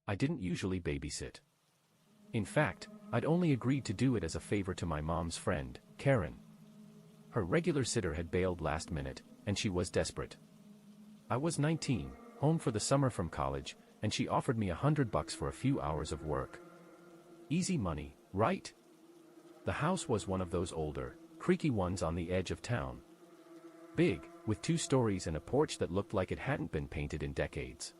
I didn't usually babysit. In fact, I'd only agreed to do it as a favor to my mom's friend, Karen. Her regular sitter had bailed last minute, and she was desperate. I was 19, home for the summer from college, and she offered me $100 for a few hours of work. Easy money, right? The house was one of those older, creaky ones on the edge of town. Big, with 2 stories and a porch that looked like it hadn't been painted in decades.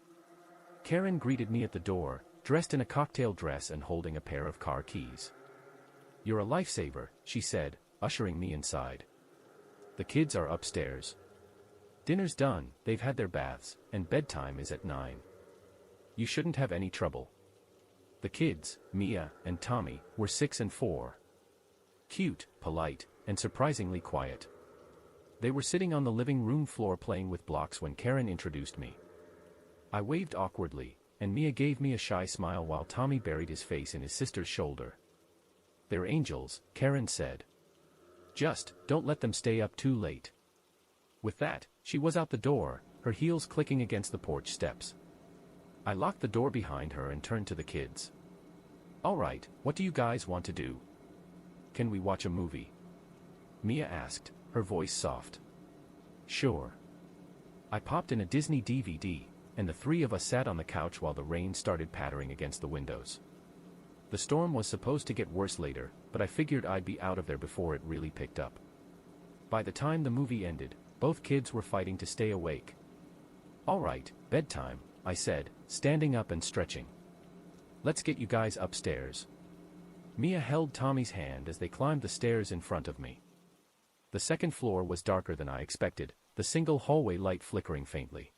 Karen greeted me at the door, dressed in a cocktail dress and holding a pair of car keys. "You're a lifesaver," she said, ushering me inside. "The kids are upstairs. Dinner's done, they've had their baths, and bedtime is at 9. You shouldn't have any trouble." The kids, Mia and Tommy, were 6 and 4. Cute, polite, and surprisingly quiet. They were sitting on the living room floor playing with blocks when Karen introduced me. I waved awkwardly, and Mia gave me a shy smile while Tommy buried his face in his sister's shoulder. "They're angels," Karen said. "Just, don't let them stay up too late." With that, she was out the door, her heels clicking against the porch steps. I locked the door behind her and turned to the kids. "All right, what do you guys want to do? Can we watch a movie?" Mia asked, her voice soft. "Sure." I popped in a Disney DVD, and the 3 of us sat on the couch while the rain started pattering against the windows. The storm was supposed to get worse later, but I figured I'd be out of there before it really picked up. By the time the movie ended, both kids were fighting to stay awake. "All right, bedtime," I said, standing up and stretching. "Let's get you guys upstairs." Mia held Tommy's hand as they climbed the stairs in front of me. The second floor was darker than I expected, the single hallway light flickering faintly.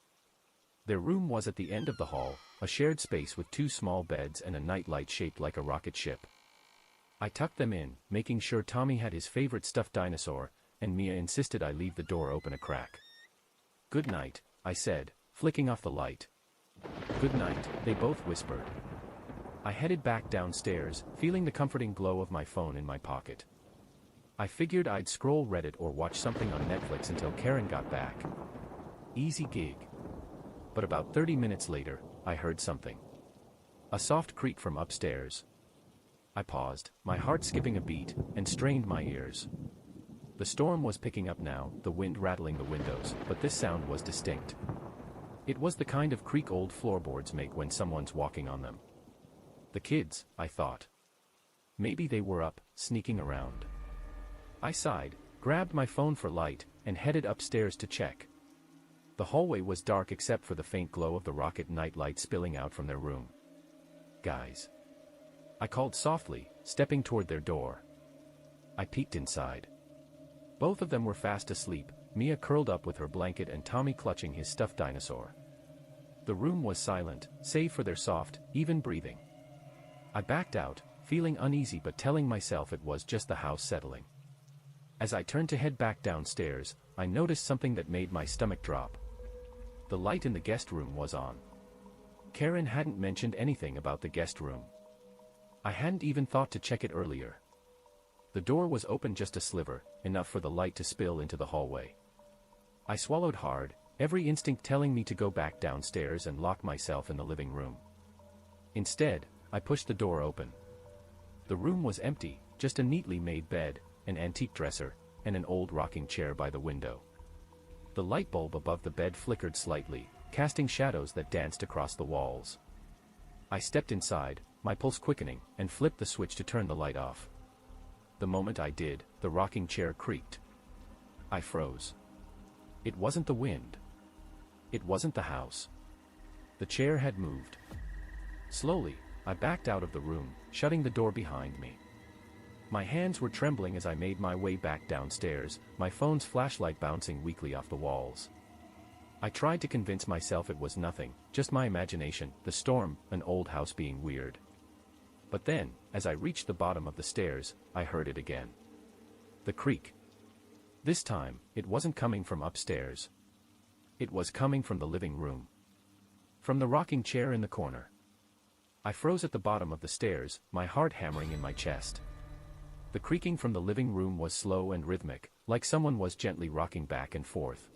Their room was at the end of the hall, a shared space with 2 small beds and a nightlight shaped like a rocket ship. I tucked them in, making sure Tommy had his favorite stuffed dinosaur, and Mia insisted I leave the door open a crack. "Good night," I said, flicking off the light. "Good night," they both whispered. I headed back downstairs, feeling the comforting glow of my phone in my pocket. I figured I'd scroll Reddit or watch something on Netflix until Karen got back. Easy gig. But about 30 minutes later, I heard something. A soft creak from upstairs. I paused, my heart skipping a beat, and strained my ears. The storm was picking up now, the wind rattling the windows, but this sound was distinct. It was the kind of creak old floorboards make when someone's walking on them. The kids, I thought. Maybe they were up, sneaking around. I sighed, grabbed my phone for light, and headed upstairs to check. The hallway was dark except for the faint glow of the rocket nightlight spilling out from their room. "Guys," I called softly, stepping toward their door. I peeked inside. Both of them were fast asleep, Mia curled up with her blanket and Tommy clutching his stuffed dinosaur. The room was silent, save for their soft, even breathing. I backed out, feeling uneasy but telling myself it was just the house settling. As I turned to head back downstairs, I noticed something that made my stomach drop. The light in the guest room was on. Karen hadn't mentioned anything about the guest room. I hadn't even thought to check it earlier. The door was open just a sliver, enough for the light to spill into the hallway. I swallowed hard, every instinct telling me to go back downstairs and lock myself in the living room. Instead, I pushed the door open. The room was empty, just a neatly made bed, an antique dresser, and an old rocking chair by the window. The light bulb above the bed flickered slightly, casting shadows that danced across the walls. I stepped inside, my pulse quickening, and flipped the switch to turn the light off. The moment I did, the rocking chair creaked. I froze. It wasn't the wind. It wasn't the house. The chair had moved. Slowly, I backed out of the room, shutting the door behind me. My hands were trembling as I made my way back downstairs, my phone's flashlight bouncing weakly off the walls. I tried to convince myself it was nothing, just my imagination, the storm, an old house being weird. But then, as I reached the bottom of the stairs, I heard it again. The creak. This time, it wasn't coming from upstairs. It was coming from the living room. From the rocking chair in the corner. I froze at the bottom of the stairs, my heart hammering in my chest. The creaking from the living room was slow and rhythmic, like someone was gently rocking back and forth.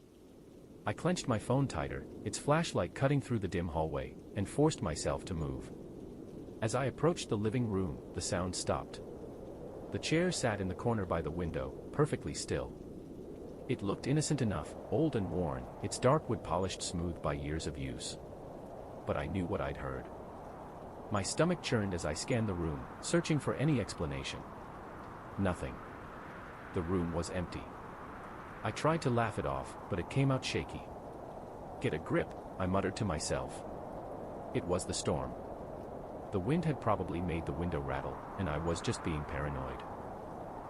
I clenched my phone tighter, its flashlight cutting through the dim hallway, and forced myself to move. As I approached the living room, the sound stopped. The chair sat in the corner by the window, perfectly still. It looked innocent enough, old and worn, its dark wood polished smooth by years of use. But I knew what I'd heard. My stomach churned as I scanned the room, searching for any explanation. Nothing. The room was empty. I tried to laugh it off, but it came out shaky. Get a grip, I muttered to myself. It was the storm. The wind had probably made the window rattle, and I was just being paranoid.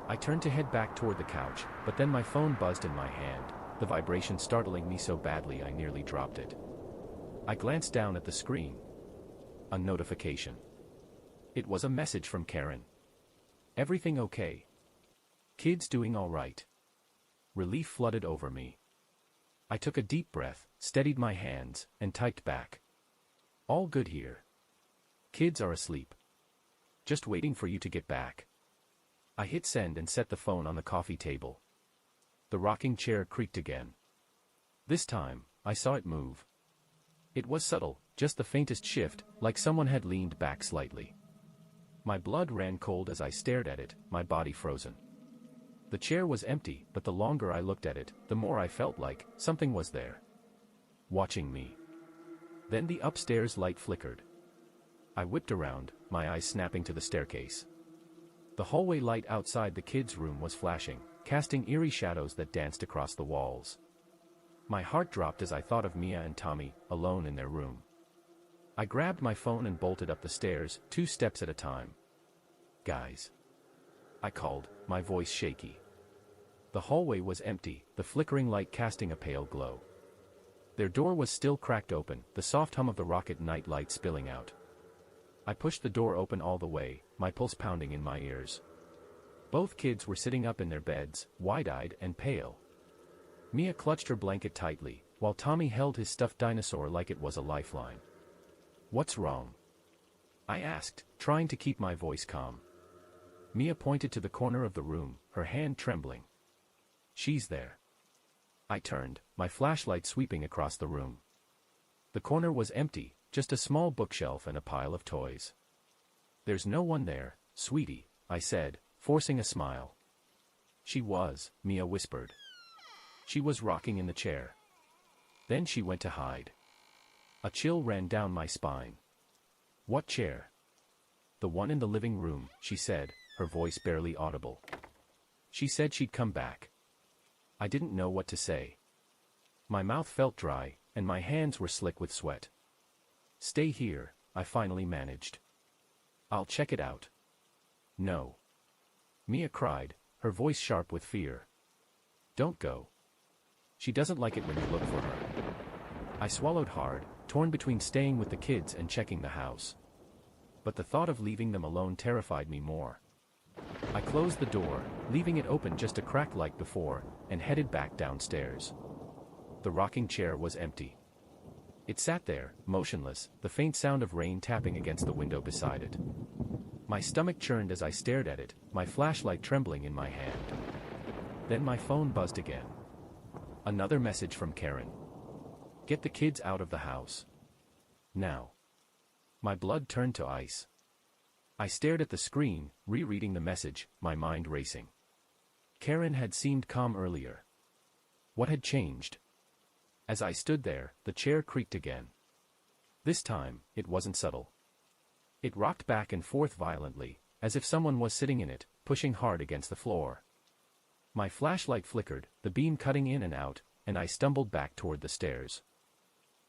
I turned to head back toward the couch, but then my phone buzzed in my hand, the vibration startling me so badly I nearly dropped it. I glanced down at the screen. A notification. It was a message from Karen. Everything okay? Kids doing all right? Relief flooded over me. I took a deep breath, steadied my hands, and typed back. All good here. Kids are asleep. Just waiting for you to get back. I hit send and set the phone on the coffee table. The rocking chair creaked again. This time, I saw it move. It was subtle, just the faintest shift, like someone had leaned back slightly. My blood ran cold as I stared at it, my body frozen. The chair was empty, but the longer I looked at it, the more I felt like something was there. Watching me. Then the upstairs light flickered. I whipped around, my eyes snapping to the staircase. The hallway light outside the kids' room was flashing, casting eerie shadows that danced across the walls. My heart dropped as I thought of Mia and Tommy, alone in their room. I grabbed my phone and bolted up the stairs, 2 steps at a time. Guys. I called, my voice shaky. The hallway was empty, the flickering light casting a pale glow. Their door was still cracked open, the soft hum of the rocket night light spilling out. I pushed the door open all the way, my pulse pounding in my ears. Both kids were sitting up in their beds, wide-eyed and pale. Mia clutched her blanket tightly, while Tommy held his stuffed dinosaur like it was a lifeline. What's wrong? I asked, trying to keep my voice calm. Mia pointed to the corner of the room, her hand trembling. She's there. I turned, my flashlight sweeping across the room. The corner was empty, just a small bookshelf and a pile of toys. There's no one there, sweetie, I said, forcing a smile. She was, Mia whispered. She was rocking in the chair. Then she went to hide. A chill ran down my spine. What chair? The one in the living room, she said, her voice barely audible. She said she'd come back. I didn't know what to say. My mouth felt dry, and my hands were slick with sweat. Stay here, I finally managed. I'll check it out. No. Mia cried, her voice sharp with fear. Don't go. She doesn't like it when you look for her. I swallowed hard, torn between staying with the kids and checking the house. But the thought of leaving them alone terrified me more. I closed the door, leaving it open just a crack like before, and headed back downstairs. The rocking chair was empty. It sat there, motionless, the faint sound of rain tapping against the window beside it. My stomach churned as I stared at it, my flashlight trembling in my hand. Then my phone buzzed again. Another message from Karen. Get the kids out of the house. Now. My blood turned to ice. I stared at the screen, rereading the message, my mind racing. Karen had seemed calm earlier. What had changed? As I stood there, the chair creaked again. This time, it wasn't subtle. It rocked back and forth violently, as if someone was sitting in it, pushing hard against the floor. My flashlight flickered, the beam cutting in and out, and I stumbled back toward the stairs.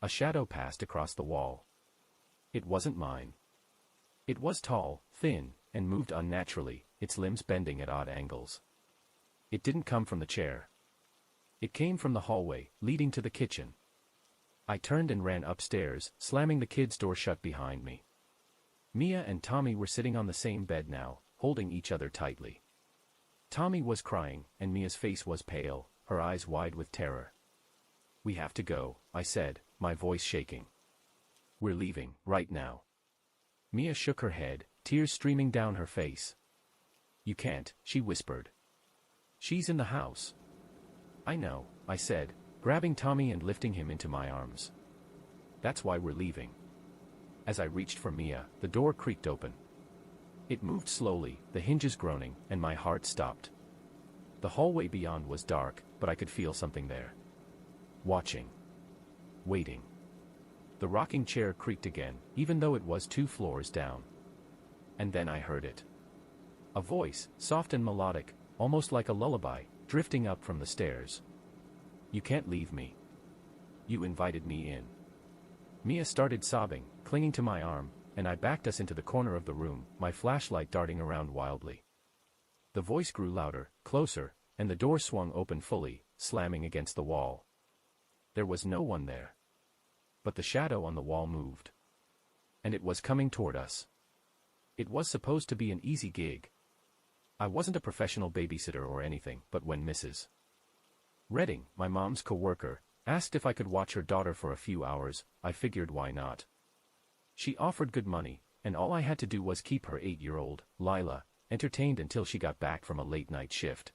A shadow passed across the wall. It wasn't mine. It was tall, thin, and moved unnaturally, its limbs bending at odd angles. It didn't come from the chair. It came from the hallway, leading to the kitchen. I turned and ran upstairs, slamming the kids' door shut behind me. Mia and Tommy were sitting on the same bed now, holding each other tightly. Tommy was crying, and Mia's face was pale, her eyes wide with terror. We have to go, I said, my voice shaking. We're leaving, right now. Mia shook her head, tears streaming down her face. You can't, she whispered. She's in the house. I know, I said, grabbing Tommy and lifting him into my arms. That's why we're leaving. As I reached for Mia, the door creaked open. It moved slowly, the hinges groaning, and my heart stopped. The hallway beyond was dark, but I could feel something there. Watching. Waiting. The rocking chair creaked again, even though it was 2 floors down. And then I heard it. A voice, soft and melodic, almost like a lullaby, drifting up from the stairs. "You can't leave me. You invited me in." Mia started sobbing, clinging to my arm, and I backed us into the corner of the room, my flashlight darting around wildly. The voice grew louder, closer, and the door swung open fully, slamming against the wall. There was no one there. But the shadow on the wall moved. And it was coming toward us. It was supposed to be an easy gig. I wasn't a professional babysitter or anything, but when Mrs. Redding, my mom's co-worker, asked if I could watch her daughter for a few hours, I figured why not. She offered good money, and all I had to do was keep her 8-year-old, Lila, entertained until she got back from a late-night shift.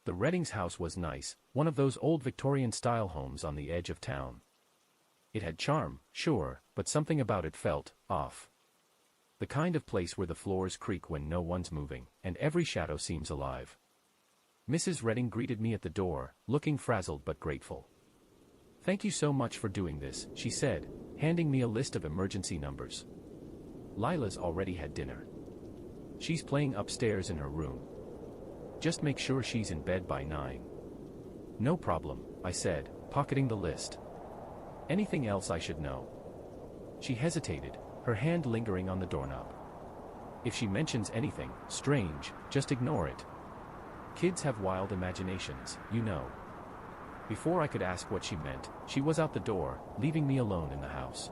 The Reddings' house was nice, one of those old Victorian-style homes on the edge of town. It had charm, sure, but something about it felt off. The kind of place where the floors creak when no one's moving, and every shadow seems alive. Mrs. Redding greeted me at the door, looking frazzled but grateful. "Thank you so much for doing this," she said, handing me a list of emergency numbers. "Lila's already had dinner. She's playing upstairs in her room. Just make sure she's in bed by 9. "No problem," I said, pocketing the list. "Anything else I should know?" She hesitated, her hand lingering on the doorknob. "If she mentions anything strange, just ignore it. Kids have wild imaginations, you know." Before I could ask what she meant, she was out the door, leaving me alone in the house.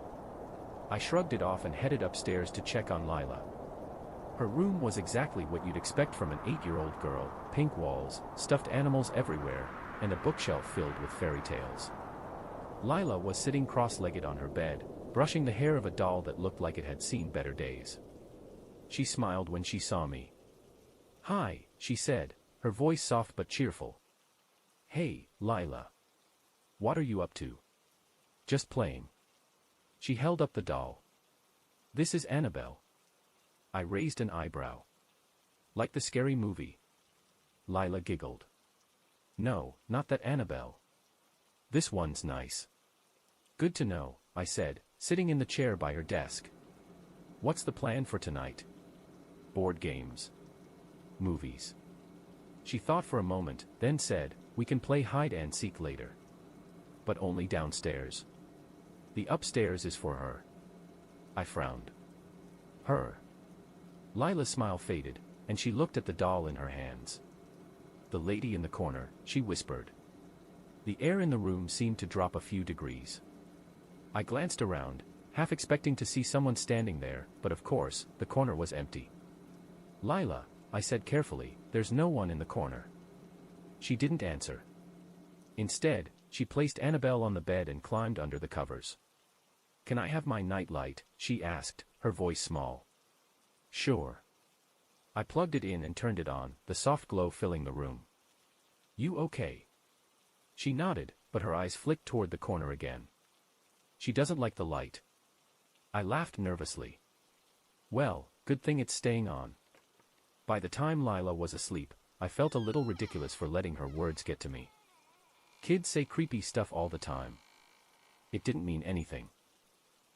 I shrugged it off and headed upstairs to check on Lila. Her room was exactly what you'd expect from an 8-year-old girl: pink walls, stuffed animals everywhere, and a bookshelf filled with fairy tales. Lila was sitting cross-legged on her bed, brushing the hair of a doll that looked like it had seen better days. She smiled when she saw me. "Hi," she said, her voice soft but cheerful. "Hey, Lila. What are you up to?" "Just playing." She held up the doll. "This is Annabelle." I raised an eyebrow. "Like the scary movie?" Lila giggled. "No, not that Annabelle. This one's nice." "Good to know," I said, sitting in the chair by her desk. "What's the plan for tonight?" "Board games. Movies." She thought for a moment, then said, "We can play hide-and-seek later. But only downstairs. The upstairs is for her." I frowned. "Her?" Lila's smile faded, and she looked at the doll in her hands. "The lady in the corner," she whispered. The air in the room seemed to drop a few degrees. I glanced around, half expecting to see someone standing there, but of course, the corner was empty. "Lila," I said carefully, "there's no one in the corner." She didn't answer. Instead, she placed Annabelle on the bed and climbed under the covers. "Can I have my night light?" she asked, her voice small. "Sure." I plugged it in and turned it on, the soft glow filling the room. "You okay?" She nodded, but her eyes flicked toward the corner again. "She doesn't like the light." I laughed nervously. "Well, good thing it's staying on." By the time Lila was asleep, I felt a little ridiculous for letting her words get to me. Kids say creepy stuff all the time. It didn't mean anything.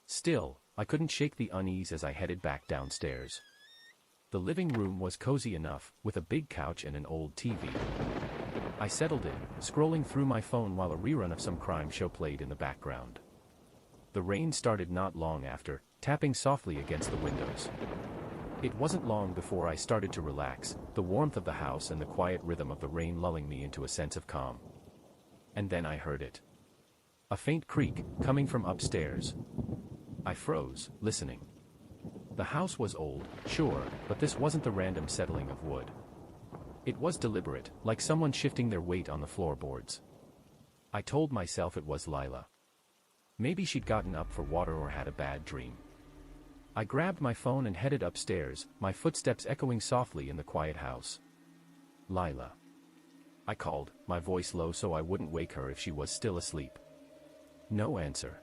Still, I couldn't shake the unease as I headed back downstairs. The living room was cozy enough, with a big couch and an old TV. I settled in, scrolling through my phone while a rerun of some crime show played in the background. The rain started not long after, tapping softly against the windows. It wasn't long before I started to relax, the warmth of the house and the quiet rhythm of the rain lulling me into a sense of calm. And then I heard it. A faint creak, coming from upstairs. I froze, listening. The house was old, sure, but this wasn't the random settling of wood. It was deliberate, like someone shifting their weight on the floorboards. I told myself it was Lila. Maybe she'd gotten up for water or had a bad dream. I grabbed my phone and headed upstairs, my footsteps echoing softly in the quiet house. "Lila." I called, my voice low so I wouldn't wake her if she was still asleep. No answer.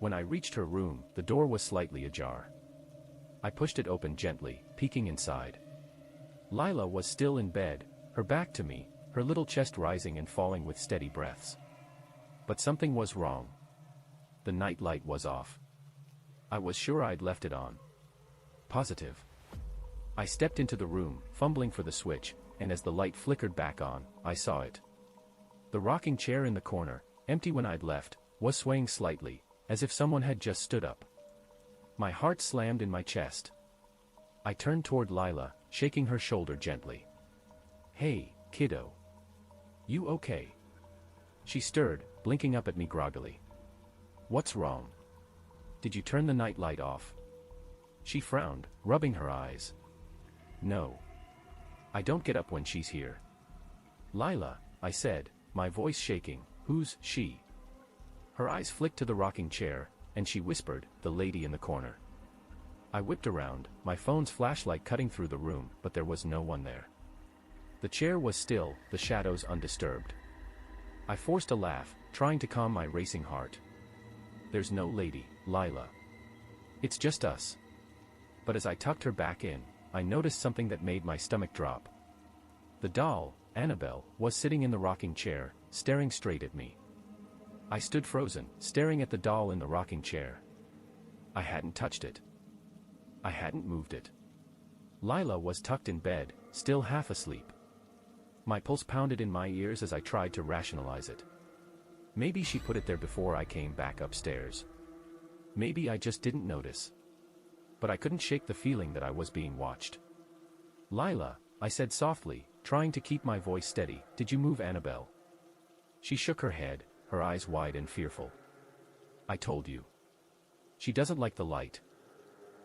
When I reached her room, the door was slightly ajar. I pushed it open gently, peeking inside. Lila was still in bed, her back to me, her little chest rising and falling with steady breaths. But something was wrong. The night light was off. I was sure I'd left it on. Positive. I stepped into the room, fumbling for the switch, and as the light flickered back on, I saw it. The rocking chair in the corner, empty when I'd left, was swaying slightly, as if someone had just stood up. My heart slammed in my chest. I turned toward Lila, shaking her shoulder gently. "Hey, kiddo. You okay?" She stirred, blinking up at me groggily. "What's wrong? Did you turn the night light off?" She frowned, rubbing her eyes. "No. I don't get up when she's here." "Lila," I said, my voice shaking, "who's she?" Her eyes flicked to the rocking chair, and she whispered, "The lady in the corner." I whipped around, my phone's flashlight cutting through the room, but there was no one there. The chair was still, the shadows undisturbed. I forced a laugh, trying to calm my racing heart. "There's no lady, Lila. It's just us." But as I tucked her back in, I noticed something that made my stomach drop. The doll, Annabelle, was sitting in the rocking chair, staring straight at me. I stood frozen, staring at the doll in the rocking chair. I hadn't touched it. I hadn't moved it. Lila was tucked in bed, still half asleep. My pulse pounded in my ears as I tried to rationalize it. Maybe she put it there before I came back upstairs. Maybe I just didn't notice. But I couldn't shake the feeling that I was being watched. "Lila," I said softly, trying to keep my voice steady, "did you move Annabelle?" She shook her head, her eyes wide and fearful. "I told you. She doesn't like the light.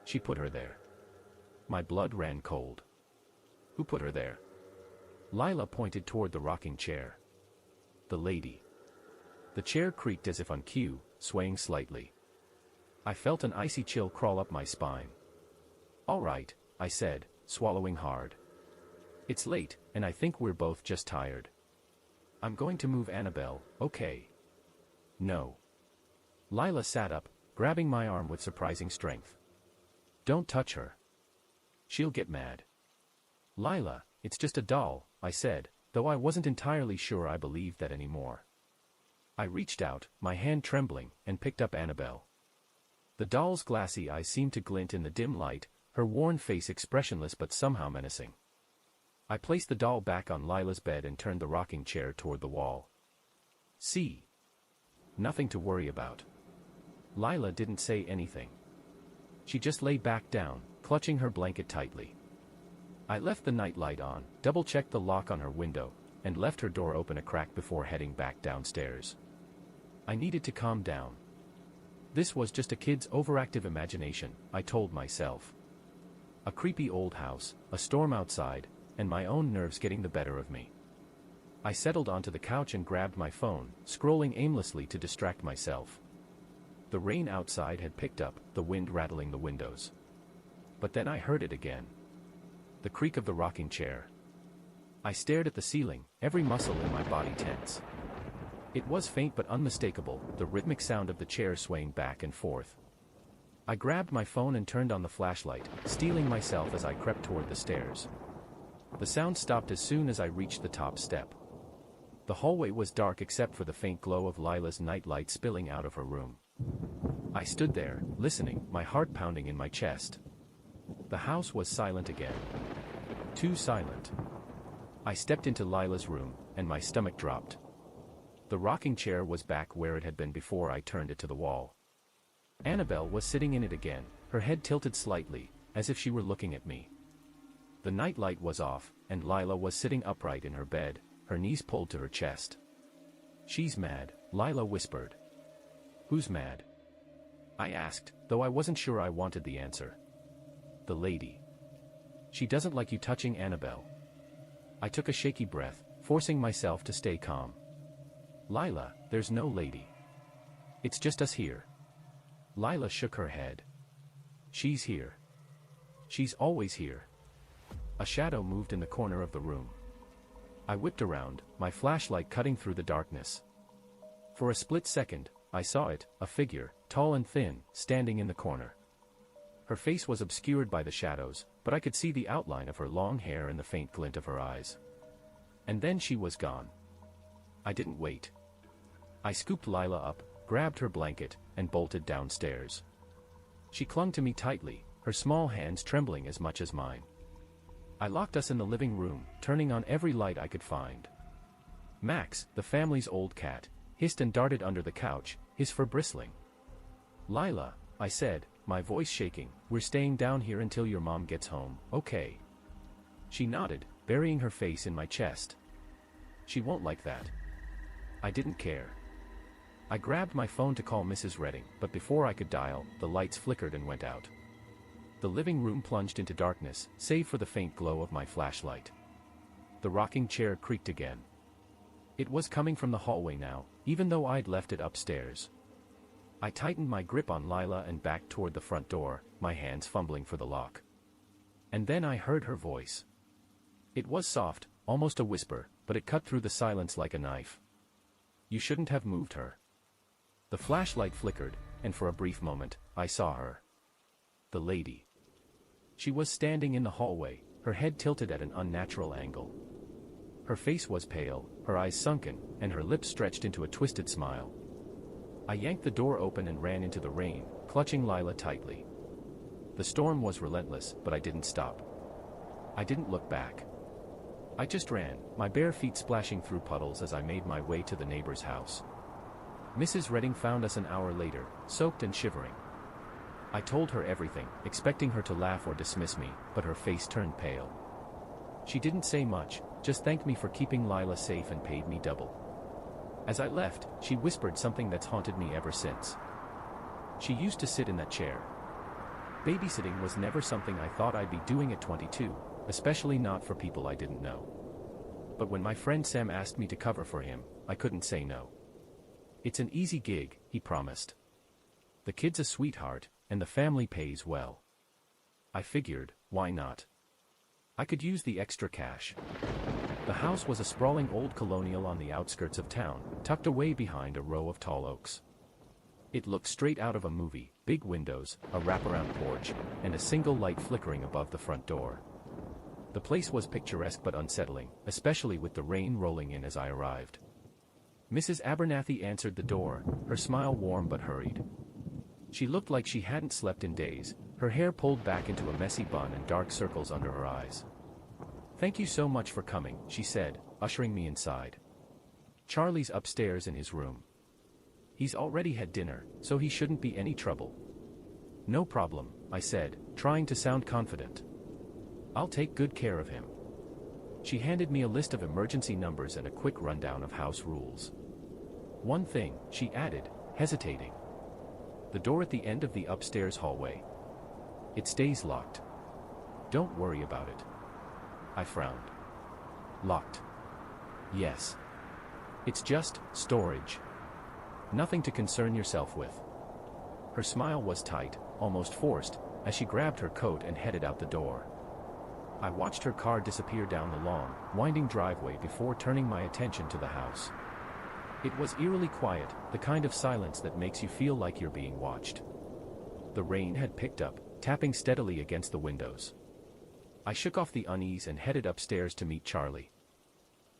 She put her there." My blood ran cold. "Who put her there?" Lila pointed toward the rocking chair. "The lady." The chair creaked as if on cue, swaying slightly. I felt an icy chill crawl up my spine. "All right," I said, swallowing hard. "It's late, and I think we're both just tired. I'm going to move Annabelle, okay?" "No." Lila sat up, grabbing my arm with surprising strength. "Don't touch her. She'll get mad." "Lila, it's just a doll," I said, though I wasn't entirely sure I believed that anymore. I reached out, my hand trembling, and picked up Annabelle. The doll's glassy eyes seemed to glint in the dim light, her worn face expressionless but somehow menacing. I placed the doll back on Lila's bed and turned the rocking chair toward the wall. "See? Nothing to worry about." Lila didn't say anything. She just lay back down, clutching her blanket tightly. I left the nightlight on, double-checked the lock on her window, and left her door open a crack before heading back downstairs. I needed to calm down. This was just a kid's overactive imagination, I told myself. A creepy old house, a storm outside, and my own nerves getting the better of me. I settled onto the couch and grabbed my phone, scrolling aimlessly to distract myself. The rain outside had picked up, the wind rattling the windows. But then I heard it again. The creak of the rocking chair. I stared at the ceiling, every muscle in my body tense. It was faint but unmistakable, the rhythmic sound of the chair swaying back and forth. I grabbed my phone and turned on the flashlight, steeling myself as I crept toward the stairs. The sound stopped as soon as I reached the top step. The hallway was dark except for the faint glow of Lila's nightlight spilling out of her room. I stood there, listening, my heart pounding in my chest. The house was silent again. Too silent. I stepped into Lila's room, and my stomach dropped. The rocking chair was back where it had been before I turned it to the wall. Annabelle was sitting in it again, her head tilted slightly, as if she were looking at me. The nightlight was off, and Lila was sitting upright in her bed, her knees pulled to her chest. "She's mad," Lila whispered. "Who's mad?" I asked, though I wasn't sure I wanted the answer. "The lady. She doesn't like you touching Annabelle." I took a shaky breath, forcing myself to stay calm. "Lila, there's no lady. It's just us here." Lila shook her head. "She's here. She's always here." A shadow moved in the corner of the room. I whipped around, my flashlight cutting through the darkness. For a split second, I saw it, a figure, tall and thin, standing in the corner. Her face was obscured by the shadows, but I could see the outline of her long hair and the faint glint of her eyes. And then she was gone. I didn't wait. I scooped Lila up, grabbed her blanket, and bolted downstairs. She clung to me tightly, her small hands trembling as much as mine. I locked us in the living room, turning on every light I could find. Max, the family's old cat, hissed and darted under the couch, his fur bristling. "Lila," I said, my voice shaking, "we're staying down here until your mom gets home, okay?" She nodded, burying her face in my chest. "She won't like that." I didn't care. I grabbed my phone to call Mrs. Redding, but before I could dial, the lights flickered and went out. The living room plunged into darkness, save for the faint glow of my flashlight. The rocking chair creaked again. It was coming from the hallway now, even though I'd left it upstairs. I tightened my grip on Lila and backed toward the front door, my hands fumbling for the lock. And then I heard her voice. It was soft, almost a whisper, but it cut through the silence like a knife. "You shouldn't have moved her." The flashlight flickered, and for a brief moment, I saw her. The lady. She was standing in the hallway, her head tilted at an unnatural angle. Her face was pale, her eyes sunken, and her lips stretched into a twisted smile. I yanked the door open and ran into the rain, clutching Lila tightly. The storm was relentless, but I didn't stop. I didn't look back. I just ran, my bare feet splashing through puddles as I made my way to the neighbor's house. Mrs. Redding found us an hour later, soaked and shivering. I told her everything, expecting her to laugh or dismiss me, but her face turned pale. She didn't say much, just thanked me for keeping Lila safe and paid me double. As I left, she whispered something that's haunted me ever since. She used to sit in that chair. Babysitting was never something I thought I'd be doing at 22, especially not for people I didn't know. But when my friend Sam asked me to cover for him, I couldn't say no. "It's an easy gig," he promised. "The kid's a sweetheart, and the family pays well." I figured, why not? I could use the extra cash. The house was a sprawling old colonial on the outskirts of town, tucked away behind a row of tall oaks. It looked straight out of a movie, big windows, a wraparound porch, and a single light flickering above the front door. The place was picturesque but unsettling, especially with the rain rolling in as I arrived. Mrs. Abernathy answered the door, her smile warm but hurried. She looked like she hadn't slept in days, her hair pulled back into a messy bun and dark circles under her eyes. "Thank you so much for coming," she said, ushering me inside. "Charlie's upstairs in his room. He's already had dinner, so he shouldn't be any trouble." "No problem," I said, trying to sound confident. "I'll take good care of him." She handed me a list of emergency numbers and a quick rundown of house rules. "One thing," she added, hesitating. "The door at the end of the upstairs hallway. It stays locked. Don't worry about it." I frowned. "Locked?" "Yes. It's just storage. Nothing to concern yourself with." Her smile was tight, almost forced, as she grabbed her coat and headed out the door. I watched her car disappear down the long, winding driveway before turning my attention to the house. It was eerily quiet, the kind of silence that makes you feel like you're being watched. The rain had picked up, tapping steadily against the windows. I shook off the unease and headed upstairs to meet Charlie.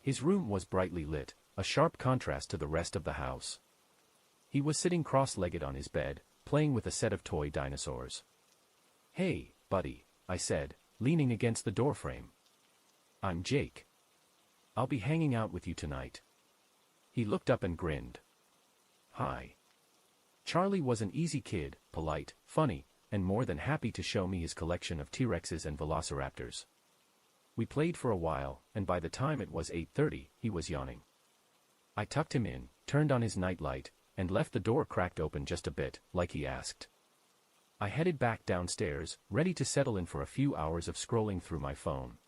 His room was brightly lit, a sharp contrast to the rest of the house. He was sitting cross-legged on his bed, playing with a set of toy dinosaurs. "Hey, buddy," I said, leaning against the doorframe. "I'm Jake. I'll be hanging out with you tonight." He looked up and grinned. "Hi." Charlie was an easy kid, polite, funny, and more than happy to show me his collection of T-Rexes and Velociraptors. We played for a while, and by the time it was 8:30, he was yawning. I tucked him in, turned on his nightlight, and left the door cracked open just a bit, like he asked. I headed back downstairs, ready to settle in for a few hours of scrolling through my phone.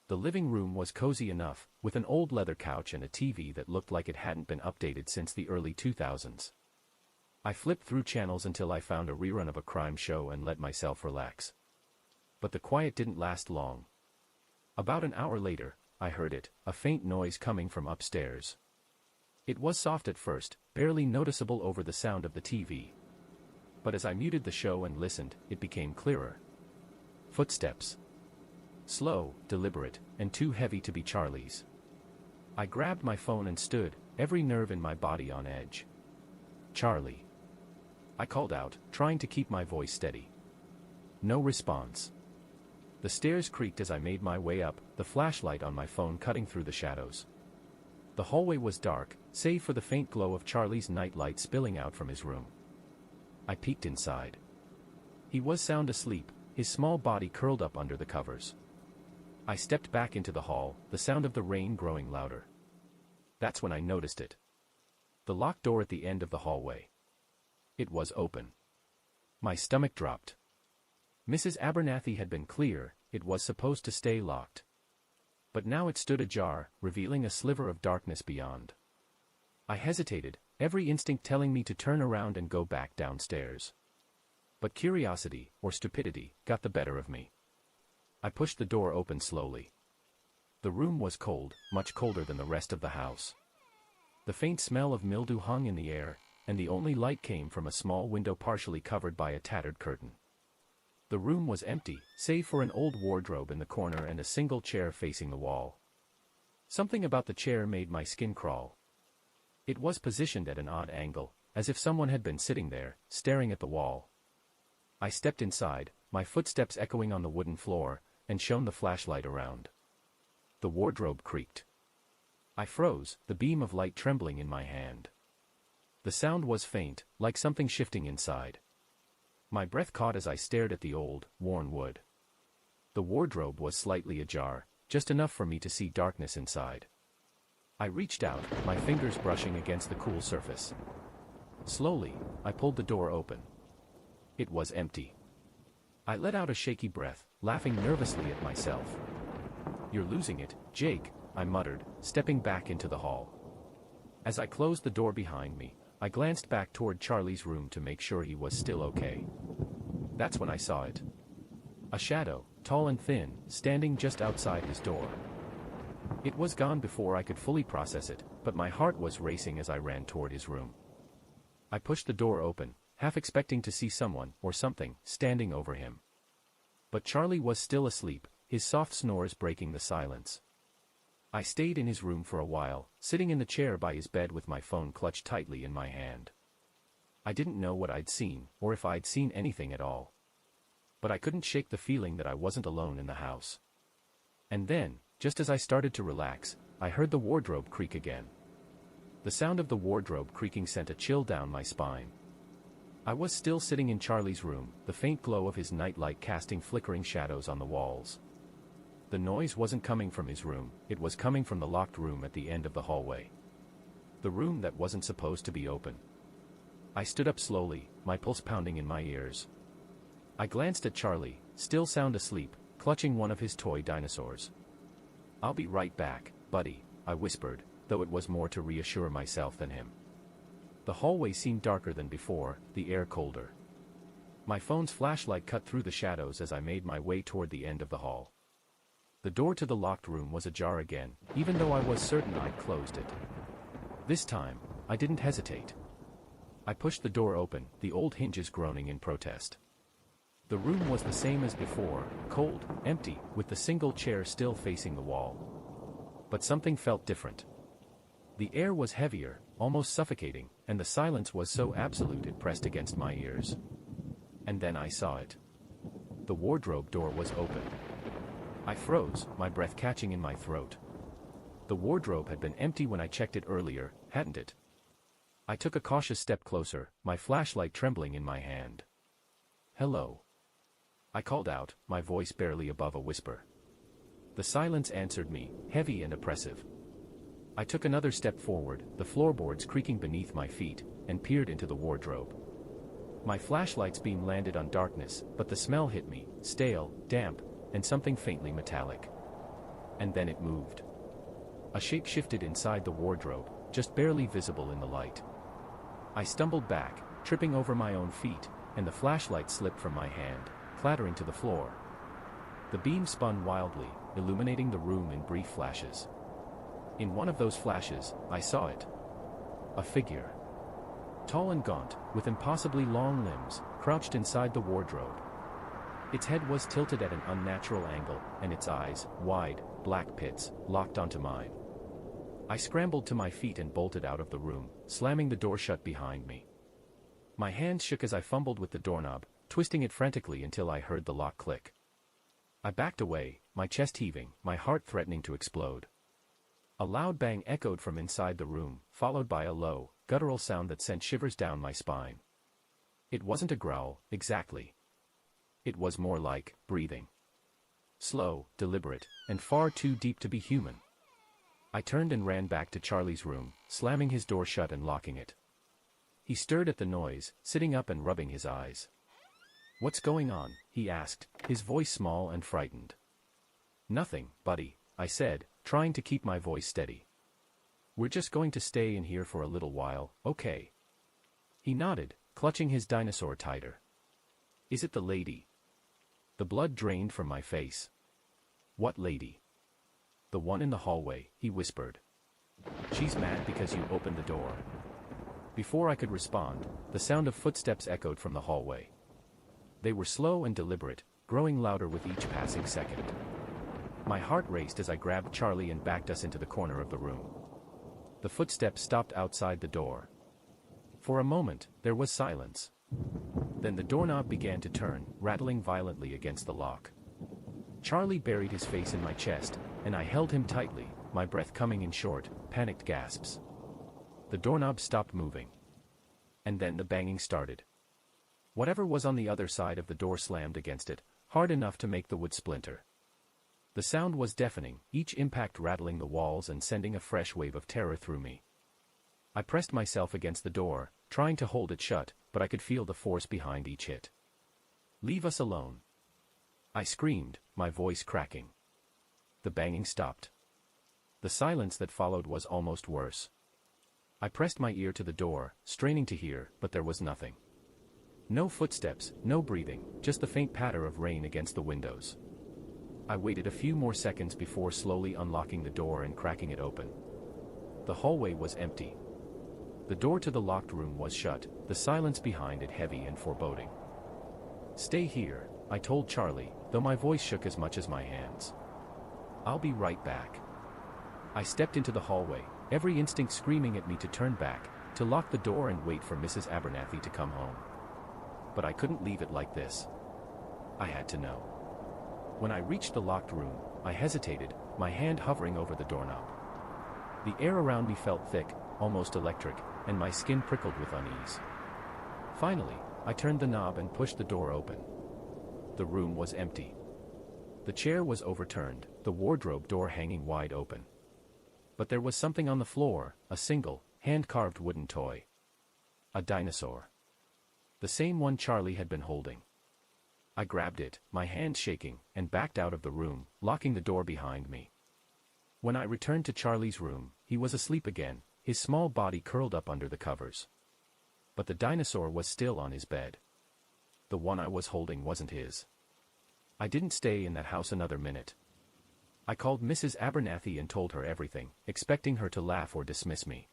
The living room was cozy enough, with an old leather couch and a TV that looked like it hadn't been updated since the early 2000s. I flipped through channels until I found a rerun of a crime show and let myself relax. But the quiet didn't last long. About an hour later, I heard it, a faint noise coming from upstairs. It was soft at first, barely noticeable over the sound of the TV. But as I muted the show and listened, it became clearer. Footsteps. Slow, deliberate, and too heavy to be Charlie's. I grabbed my phone and stood, every nerve in my body on edge. "Charlie." I called out, trying to keep my voice steady. No response. The stairs creaked as I made my way up, the flashlight on my phone cutting through the shadows. The hallway was dark, save for the faint glow of Charlie's night light spilling out from his room. I peeked inside. He was sound asleep, his small body curled up under the covers. I stepped back into the hall, the sound of the rain growing louder. That's when I noticed it. The locked door at the end of the hallway. It was open. My stomach dropped. Mrs. Abernathy had been clear, it was supposed to stay locked. But now it stood ajar, revealing a sliver of darkness beyond. I hesitated, every instinct telling me to turn around and go back downstairs. But curiosity, or stupidity, got the better of me. I pushed the door open slowly. The room was cold, much colder than the rest of the house. The faint smell of mildew hung in the air, and the only light came from a small window partially covered by a tattered curtain. The room was empty, save for an old wardrobe in the corner and a single chair facing the wall. Something about the chair made my skin crawl. It was positioned at an odd angle, as if someone had been sitting there, staring at the wall. I stepped inside, my footsteps echoing on the wooden floor, and shone the flashlight around. The wardrobe creaked. I froze, the beam of light trembling in my hand. The sound was faint, like something shifting inside. My breath caught as I stared at the old, worn wood. The wardrobe was slightly ajar, just enough for me to see darkness inside. I reached out, my fingers brushing against the cool surface. Slowly, I pulled the door open. It was empty. I let out a shaky breath, laughing nervously at myself. "You're losing it, Jake," I muttered, stepping back into the hall. As I closed the door behind me, I glanced back toward Charlie's room to make sure he was still okay. That's when I saw it. A shadow, tall and thin, standing just outside his door. It was gone before I could fully process it, but my heart was racing as I ran toward his room. I pushed the door open, half expecting to see someone, or something, standing over him. But Charlie was still asleep, his soft snores breaking the silence. I stayed in his room for a while, sitting in the chair by his bed with my phone clutched tightly in my hand. I didn't know what I'd seen, or if I'd seen anything at all. But I couldn't shake the feeling that I wasn't alone in the house. And then, just as I started to relax, I heard the wardrobe creak again. The sound of the wardrobe creaking sent a chill down my spine. I was still sitting in Charlie's room, the faint glow of his nightlight casting flickering shadows on the walls. The noise wasn't coming from his room, it was coming from the locked room at the end of the hallway. The room that wasn't supposed to be open. I stood up slowly, my pulse pounding in my ears. I glanced at Charlie, still sound asleep, clutching one of his toy dinosaurs. "I'll be right back, buddy," I whispered, though it was more to reassure myself than him. The hallway seemed darker than before, the air colder. My phone's flashlight cut through the shadows as I made my way toward the end of the hall. The door to the locked room was ajar again, even though I was certain I'd closed it. This time, I didn't hesitate. I pushed the door open, the old hinges groaning in protest. The room was the same as before, cold, empty, with the single chair still facing the wall. But something felt different. The air was heavier, almost suffocating, and the silence was so absolute it pressed against my ears. And then I saw it. The wardrobe door was open. I froze, my breath catching in my throat. The wardrobe had been empty when I checked it earlier, hadn't it? I took a cautious step closer, my flashlight trembling in my hand. "Hello," I called out, my voice barely above a whisper. The silence answered me, heavy and oppressive. I took another step forward, the floorboards creaking beneath my feet, and peered into the wardrobe. My flashlight's beam landed on darkness, but the smell hit me, stale, damp, and something faintly metallic. And then it moved. A shape shifted inside the wardrobe, just barely visible in the light. I stumbled back, tripping over my own feet, and the flashlight slipped from my hand, clattering to the floor. The beam spun wildly, illuminating the room in brief flashes. In one of those flashes, I saw it. A figure. Tall and gaunt, with impossibly long limbs, crouched inside the wardrobe. Its head was tilted at an unnatural angle, and its eyes, wide, black pits, locked onto mine. I scrambled to my feet and bolted out of the room, slamming the door shut behind me. My hands shook as I fumbled with the doorknob, twisting it frantically until I heard the lock click. I backed away, my chest heaving, my heart threatening to explode. A loud bang echoed from inside the room, followed by a low, guttural sound that sent shivers down my spine. It wasn't a growl, exactly. It was more like breathing. Slow, deliberate, and far too deep to be human. I turned and ran back to Charlie's room, slamming his door shut and locking it. He stirred at the noise, sitting up and rubbing his eyes. "What's going on?" he asked, his voice small and frightened. "Nothing, buddy," I said, trying to keep my voice steady. "We're just going to stay in here for a little while, okay?" He nodded, clutching his dinosaur tighter. "Is it the lady?" The blood drained from my face. "What lady?" "The one in the hallway," he whispered. "She's mad because you opened the door." Before I could respond, the sound of footsteps echoed from the hallway. They were slow and deliberate, growing louder with each passing second. My heart raced as I grabbed Charlie and backed us into the corner of the room. The footsteps stopped outside the door. For a moment, there was silence. Then the doorknob began to turn, rattling violently against the lock. Charlie buried his face in my chest, and I held him tightly, my breath coming in short, panicked gasps. The doorknob stopped moving. And then the banging started. Whatever was on the other side of the door slammed against it, hard enough to make the wood splinter. The sound was deafening, each impact rattling the walls and sending a fresh wave of terror through me. I pressed myself against the door, trying to hold it shut, but I could feel the force behind each hit. "Leave us alone!" I screamed, my voice cracking. The banging stopped. The silence that followed was almost worse. I pressed my ear to the door, straining to hear, but there was nothing. No footsteps, no breathing, just the faint patter of rain against the windows. I waited a few more seconds before slowly unlocking the door and cracking it open. The hallway was empty. The door to the locked room was shut, the silence behind it heavy and foreboding. "Stay here," I told Charlie, though my voice shook as much as my hands. "I'll be right back." I stepped into the hallway, every instinct screaming at me to turn back, to lock the door and wait for Mrs. Abernathy to come home. But I couldn't leave it like this. I had to know. When I reached the locked room, I hesitated, my hand hovering over the doorknob. The air around me felt thick, almost electric, and my skin prickled with unease. Finally, I turned the knob and pushed the door open. The room was empty. The chair was overturned, the wardrobe door hanging wide open. But there was something on the floor, a single, hand-carved wooden toy. A dinosaur. The same one Charlie had been holding. I grabbed it, my hand shaking, and backed out of the room, locking the door behind me. When I returned to Charlie's room, he was asleep again, his small body curled up under the covers. But the dinosaur was still on his bed. The one I was holding wasn't his. I didn't stay in that house another minute. I called Mrs. Abernathy and told her everything, expecting her to laugh or dismiss me.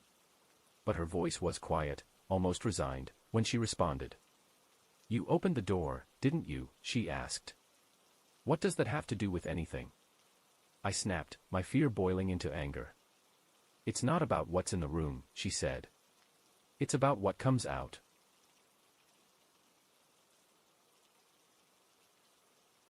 But her voice was quiet, almost resigned, when she responded. "You opened the door, didn't you?" she asked. "What does that have to do with anything?" I snapped, my fear boiling into anger. "It's not about what's in the room," she said. "It's about what comes out."